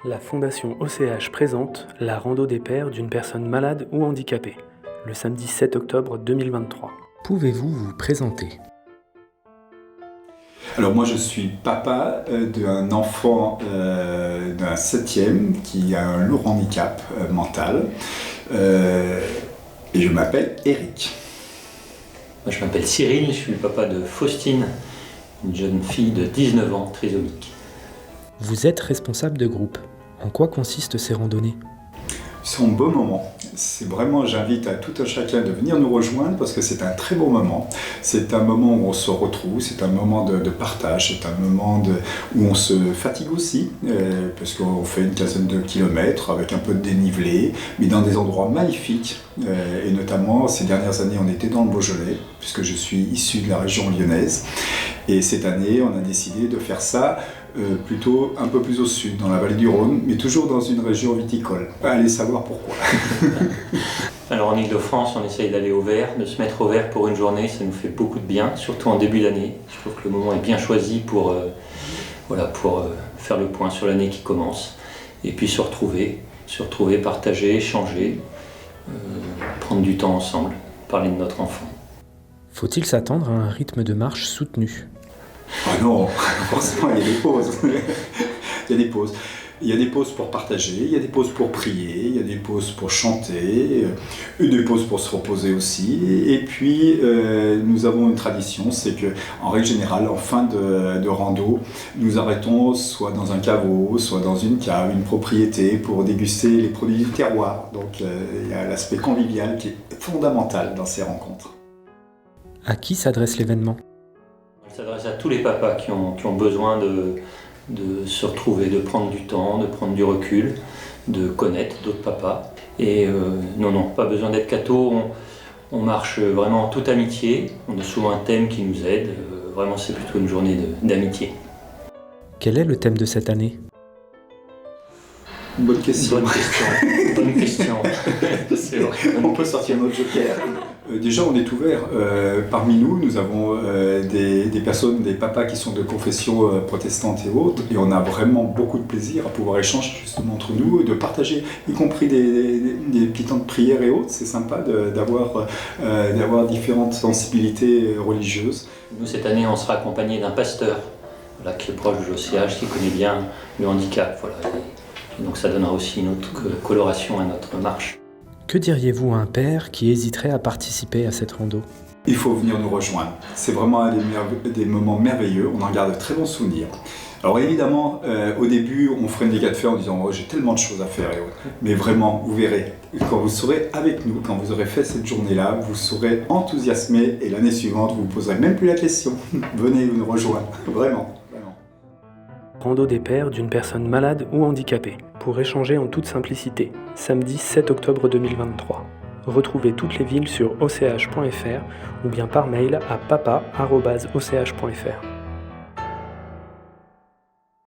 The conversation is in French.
La Fondation OCH présente la rando des pères d'une personne malade ou handicapée, le samedi 7 octobre 2023. Pouvez-vous vous présenter ? Alors moi je suis papa d'un enfant d'un 7e qui a un lourd handicap mental et je m'appelle Eric. Moi je m'appelle Cyril, je suis le papa de Faustine, une jeune fille de 19 ans trisomique. Vous êtes responsable de groupe. En quoi consistent ces randonnées ? C'est un beau moment. C'est vraiment, j'invite à tout un chacun de venir nous rejoindre parce que c'est un très beau moment. C'est un moment où on se retrouve, c'est un moment de partage, c'est un moment où on se fatigue aussi, parce qu'on fait une quinzaine de kilomètres avec un peu de dénivelé, mais dans des endroits magnifiques. Et notamment, ces dernières années, on était dans le Beaujolais, puisque je suis issu de la région lyonnaise. Et cette année, on a décidé de faire ça plutôt un peu plus au sud, dans la vallée du Rhône, mais toujours dans une région viticole. Allez savoir pourquoi. Alors en Ile-de-France, on essaye d'aller au vert, de se mettre au vert pour une journée, ça nous fait beaucoup de bien, surtout en début d'année. Je trouve que le moment est bien choisi pour faire le point sur l'année qui commence. Et puis se retrouver, partager, échanger, prendre du temps ensemble, parler de notre enfant. Faut-il s'attendre à un rythme de marche soutenu ? Ah non, forcément il y a des pauses. Il y a des pauses pour partager, il y a des pauses pour prier, il y a des pauses pour chanter, des pauses pour se reposer aussi. Et puis nous avons une tradition, c'est qu'en règle générale, en fin de rando, nous arrêtons soit dans un caveau, soit dans une cave, une propriété pour déguster les produits du terroir. Donc il y a l'aspect convivial qui est fondamental dans ces rencontres. À qui s'adresse l'événement ? Il s'adresse à tous les papas qui ont besoin de se retrouver, de prendre du temps, de prendre du recul, de connaître d'autres papas. Et non, pas besoin d'être catho, on marche vraiment en toute amitié. On a souvent un thème qui nous aide, vraiment c'est plutôt une journée d'amitié. Quel est le thème de cette année ? Bonne question. Bonne question. C'est vrai. On peut sortir notre joker. Déjà, on est ouvert. Parmi nous, nous avons des personnes, des papas qui sont de confession protestante et autres, et on a vraiment beaucoup de plaisir à pouvoir échanger justement entre nous, de partager, y compris des petits temps de prière et autres. C'est sympa d'avoir différentes sensibilités religieuses. Nous, cette année, on sera accompagné d'un pasteur qui est proche de l'OCH, qui connaît bien le handicap. Voilà. Et donc ça donnera aussi une autre coloration à notre marche. Que diriez-vous à un père qui hésiterait à participer à cette rando ? Il faut venir nous rejoindre. C'est vraiment des moments merveilleux, on en garde de très bons souvenirs. Alors évidemment, au début, on freine des cas de fer en disant « j'ai tellement de choses à faire ». Mais vraiment, vous verrez, quand vous serez avec nous, quand vous aurez fait cette journée-là, vous serez enthousiasmé et l'année suivante, vous ne vous poserez même plus la question. Venez nous rejoindre, vraiment. Rando des pères d'une personne malade ou handicapée, pour échanger en toute simplicité, samedi 7 octobre 2023. Retrouvez toutes les villes sur och.fr ou bien par mail à papa@och.fr.